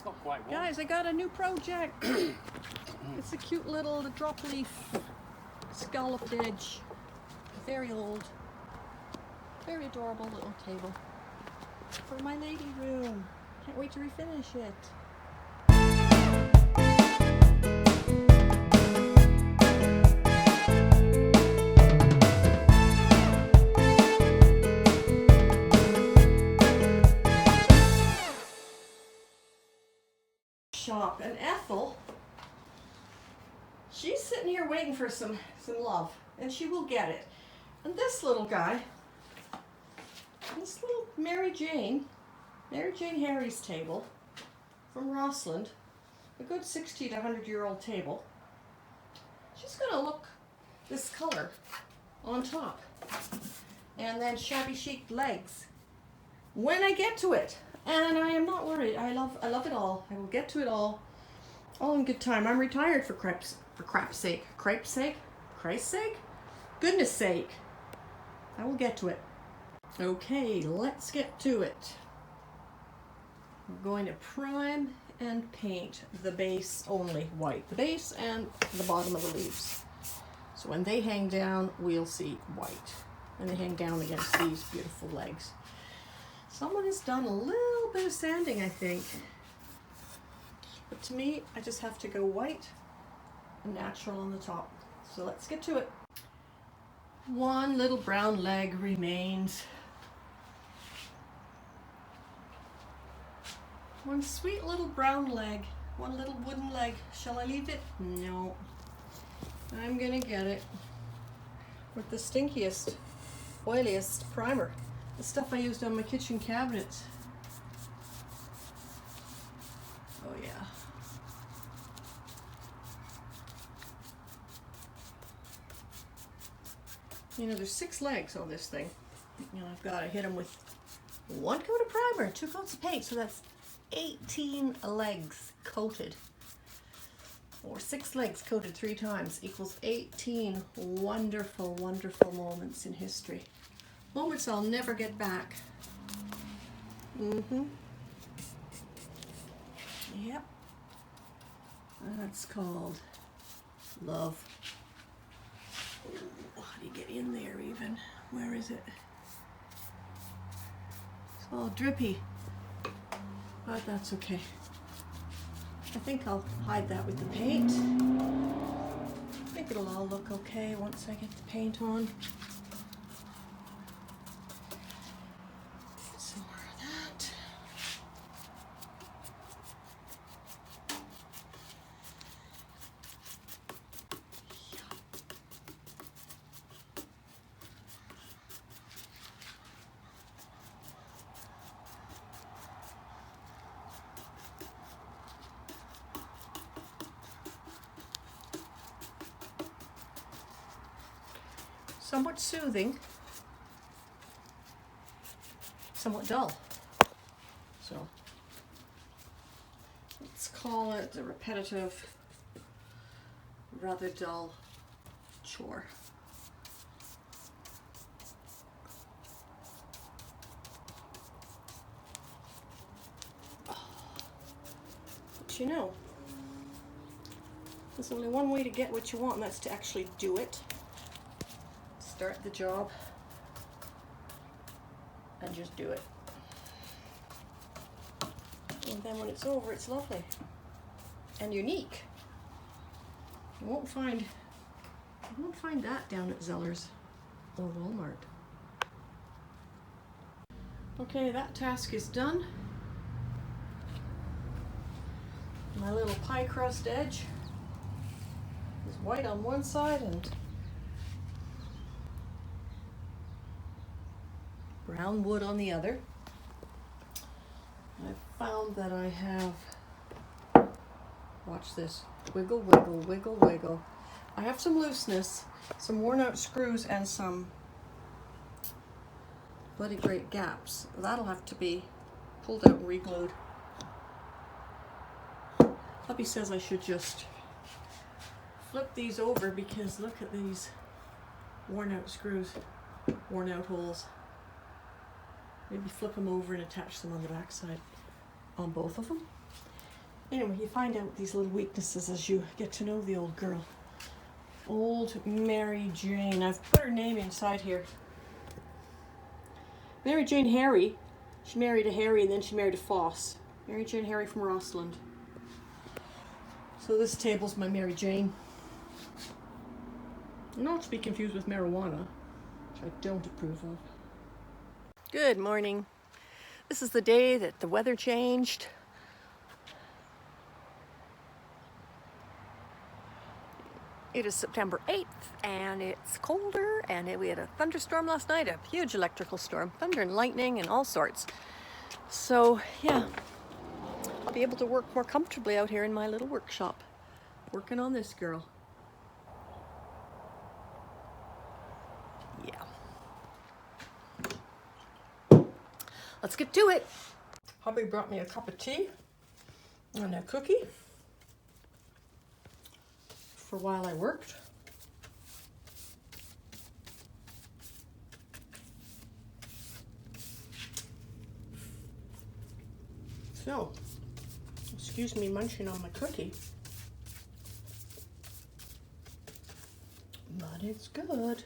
Not quite warm. Guys, I got a new project. It's a cute little Dropleaf scalloped edge. Very old, very adorable little table for my lady room. Can't wait to refinish it. Shop, and Ethel, she's sitting here waiting for some love, and she will get it. And this little guy, this little Mary Jane Harry's table from Rossland, a good 60 to 100-year-old table. She's gonna look this color on top, and then Shabby Chic legs when I get to it. And I am not worried. I love it all. I will get to it all in good time. I'm retired for crap's sake. Christ's sake? Goodness sake. I will get to it. Okay, let's get to it. We're going to prime and paint the base only white. The base and the bottom of the leaves. So when they hang down, we'll see white. And they hang down against these beautiful legs. Someone has done a little bit of sanding, I think. But to me, I just have to go white and natural on the top. So let's get to it. One little brown leg remains. One sweet little brown leg. One little wooden leg. Shall I leave it? No. I'm gonna get it with the stinkiest, oiliest primer. The stuff I used on my kitchen cabinets. Oh yeah. You know, there's 6 legs on this thing. You know, I've got to hit them with 1 coat of primer, 2 coats of paint, so that's 18 legs coated. Or 6 legs coated 3 times equals 18 wonderful, wonderful moments in history. Moments I'll never get back. Yep. That's called love. Ooh, how do you get in there even? Where is it? It's all drippy. But that's okay. I think I'll hide that with the paint. I think it'll all look okay once I get the paint on. Somewhat soothing, somewhat dull. So let's call it a repetitive, rather dull chore. But you know, there's only one way to get what you want, and that's to actually do it. Start the job and just do it. And then when it's over, it's lovely and unique. You won't find that down at Zeller's or Walmart. Okay, that task is done. My little pie crust edge is white on one side and brown wood on the other. I found that I have, watch this, wiggle, wiggle, wiggle, wiggle. I have some looseness, some worn out screws, and some bloody great gaps. That'll have to be pulled out and re-glued. Puppy says I should just flip these over because look at these worn out screws, worn out holes. Maybe flip them over and attach them on the back side on both of them. Anyway, you find out these little weaknesses as you get to know the old girl. Old Mary Jane. I've put her name inside here. Mary Jane Harry. She married a Harry and then she married a Foss. Mary Jane Harry from Rossland. So this table's my Mary Jane. Not to be confused with marijuana, which I don't approve of. Good morning. This is the day that the weather changed. It is September 8th and it's colder, and we had a thunderstorm last night, a huge electrical storm, thunder and lightning and all sorts. So yeah, I'll be able to work more comfortably out here in my little workshop, working on this girl. Yeah. Let's get to it. Hubby brought me a cup of tea and a cookie for while I worked. So, excuse me munching on my cookie, but it's good.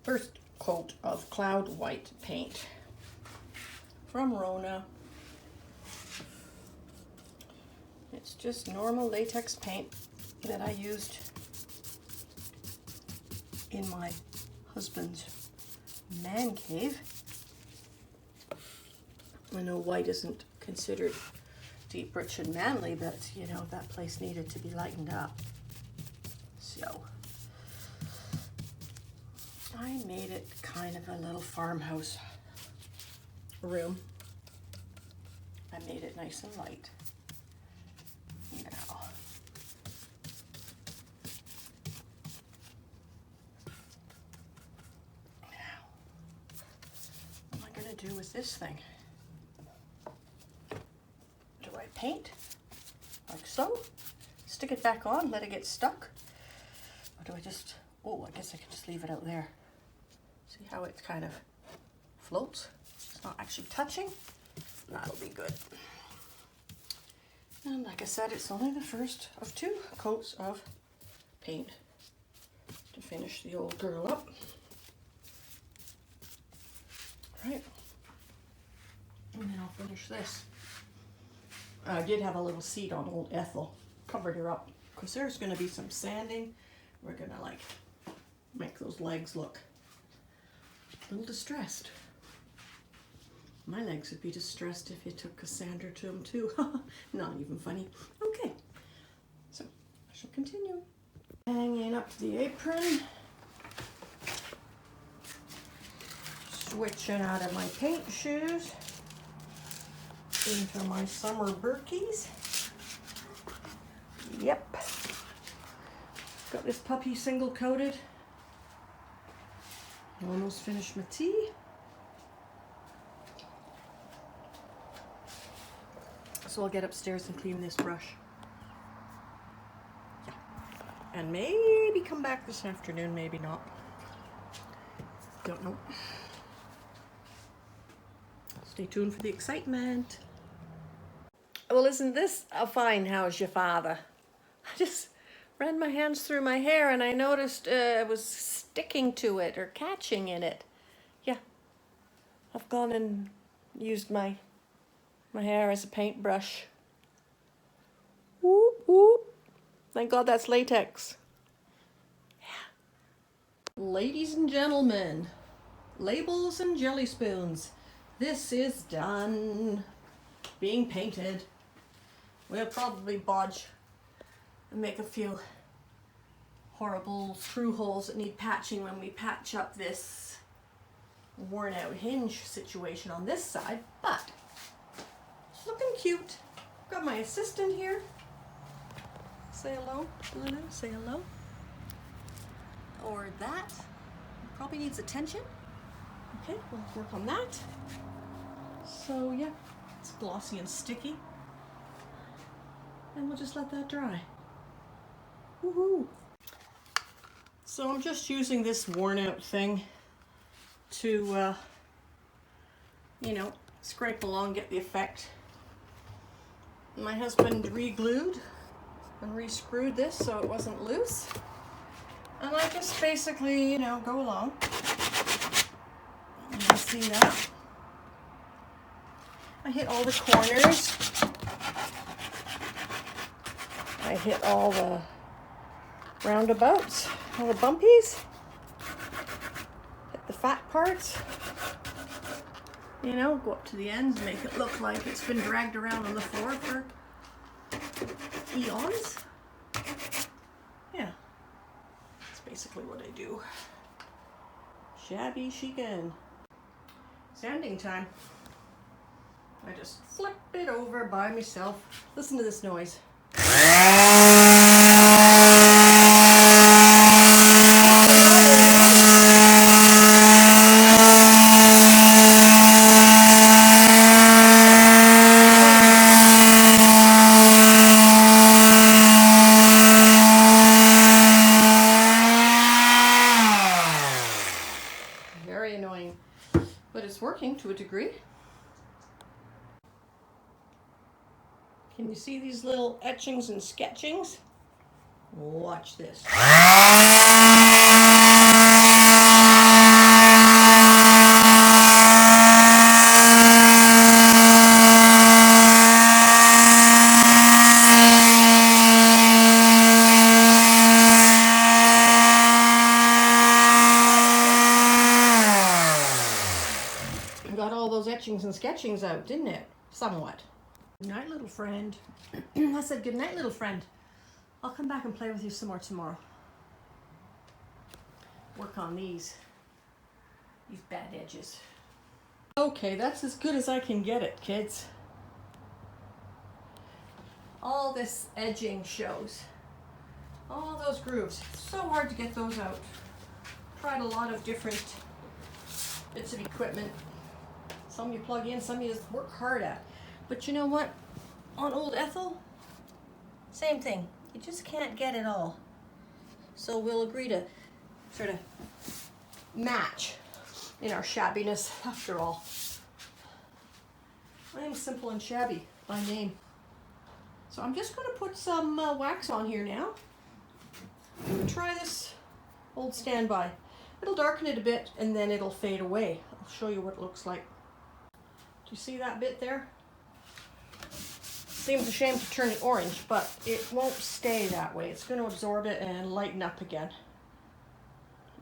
First coat of cloud white paint from Rona. It's just normal latex paint that I used in my husband's man cave. I know white isn't considered deep, rich, and manly, but you know, that place needed to be lightened up. So I made it kind of a little farmhouse room. I made it nice and light. Now, what am I going to do with this thing? Do I paint like so? Stick it back on, let it get stuck? Or do I just, oh, I guess I can just leave it out there. See how it kind of floats? It's not actually touching. That'll be good. And like I said, it's only the first of 2 coats of paint to finish the old girl up. Right. And then I'll finish this. I did have a little seat on old Ethel. Covered her up because there's going to be some sanding. We're going to like make those legs look a little distressed. My legs would be distressed if you took a sander to them too. Not even funny. Okay, so I shall continue. Hanging up the apron. Switching out of my paint shoes into my summer Birkies. Yep. Got this puppy single coated. Almost finished my tea. So I'll get upstairs and clean this brush. Yeah. And maybe come back this afternoon, maybe not. Don't know. Stay tuned for the excitement. Well, isn't this a fine house, your father? I just ran my hands through my hair and I noticed it was sticking to it or catching in it. Yeah. I've gone and used my hair as a paintbrush. Whoop, whoop. Thank God that's latex. Yeah. Ladies and gentlemen, labels and jelly spoons. This is done. Being painted. We'll probably bodge and make a few horrible screw holes that need patching when we patch up this worn out hinge situation on this side, but it's looking cute. Got my assistant here. Say hello, Luna, say hello. Or that. Probably needs attention. Okay, we'll work on that. So yeah, it's glossy and sticky. And we'll just let that dry. Woohoo! So I'm just using this worn out thing to, you know, scrape along, get the effect. My husband re-glued and re-screwed this so it wasn't loose. And I just basically, you know, go along. You can see that. I hit all the corners. I hit all the roundabouts, all the bumpies. Hit the fat parts. You know, go up to the ends, make it look like it's been dragged around on the floor for eons. Yeah, that's basically what I do. Shabby chic. Sanding time. I just flip it over by myself. Listen to this noise. Very annoying, but it's working to a degree. Can you see these little etchings and sketchings? Watch this. Got all those etchings and sketchings out, didn't it? Somewhat. Good night, little friend. I said, good night, little friend. I'll come back and play with you some more tomorrow. Work on these bad edges. Okay, that's as good as I can get it, kids. All this edging shows. All those grooves. It's so hard to get those out. Tried a lot of different bits of equipment. Some you plug in, some you just work hard at. But you know what? On old Ethel, same thing. You just can't get it all. So we'll agree to sort of match in our shabbiness after all. I am simple and shabby by name. So I'm just going to put some wax on here now. Try this old standby. It'll darken it a bit and then it'll fade away. I'll show you what it looks like. Do you see that bit there? Seems a shame to turn it orange, but it won't stay that way. It's going to absorb it and lighten up again.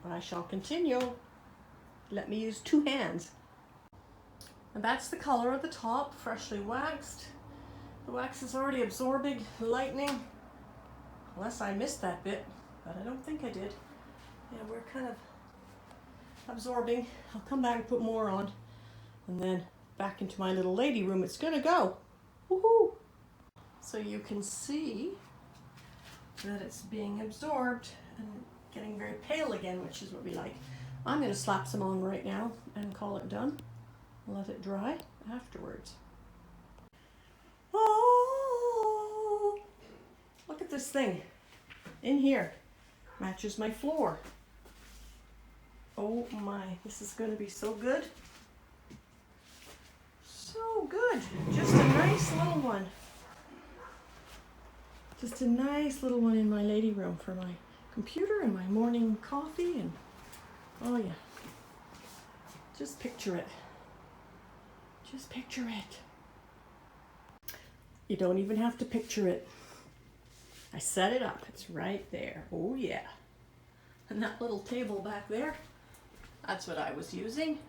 I shall continue. Let me use two hands. And that's the color of the top, freshly waxed. The wax is already absorbing, lightening. Unless I missed that bit, but I don't think I did. Yeah, we're kind of absorbing. I'll come back and put more on. And then back into my little lady room it's gonna go. Woohoo! So you can see that it's being absorbed and getting very pale again, which is what we like. I'm gonna slap some on right now and call it done. Let it dry afterwards. Oh, look at this thing in here. Matches my floor. Oh my, this is gonna be so good. So good. Just a nice little one. Just a nice little one in my lady room for my computer and my morning coffee and oh yeah. Just picture it. Just picture it. You don't even have to picture it. I set it up. It's right there. Oh yeah. And that little table back there, that's what I was using.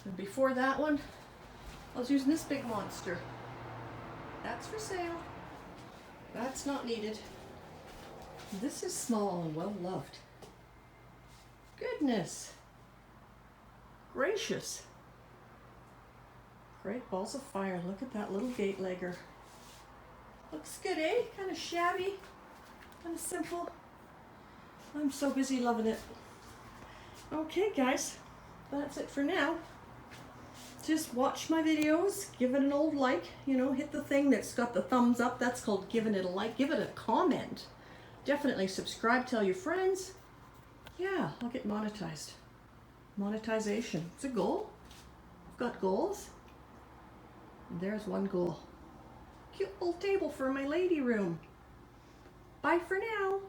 And before that one, I was using this big monster. That's for sale. That's not needed. This is small and well loved. Goodness. Gracious. Great balls of fire. Look at that little gatelegger. Looks good, eh? Kind of shabby. Kind of simple. I'm so busy loving it. Okay, guys. That's it for now. Just watch my videos, give it an old like, you know, hit the thing that's got the thumbs up. That's called giving it a like. Give it a comment. Definitely subscribe, tell your friends. Yeah, I'll get monetized. Monetization. It's a goal. I've got goals. And there's one goal. cute little table for my lady room. Bye for now.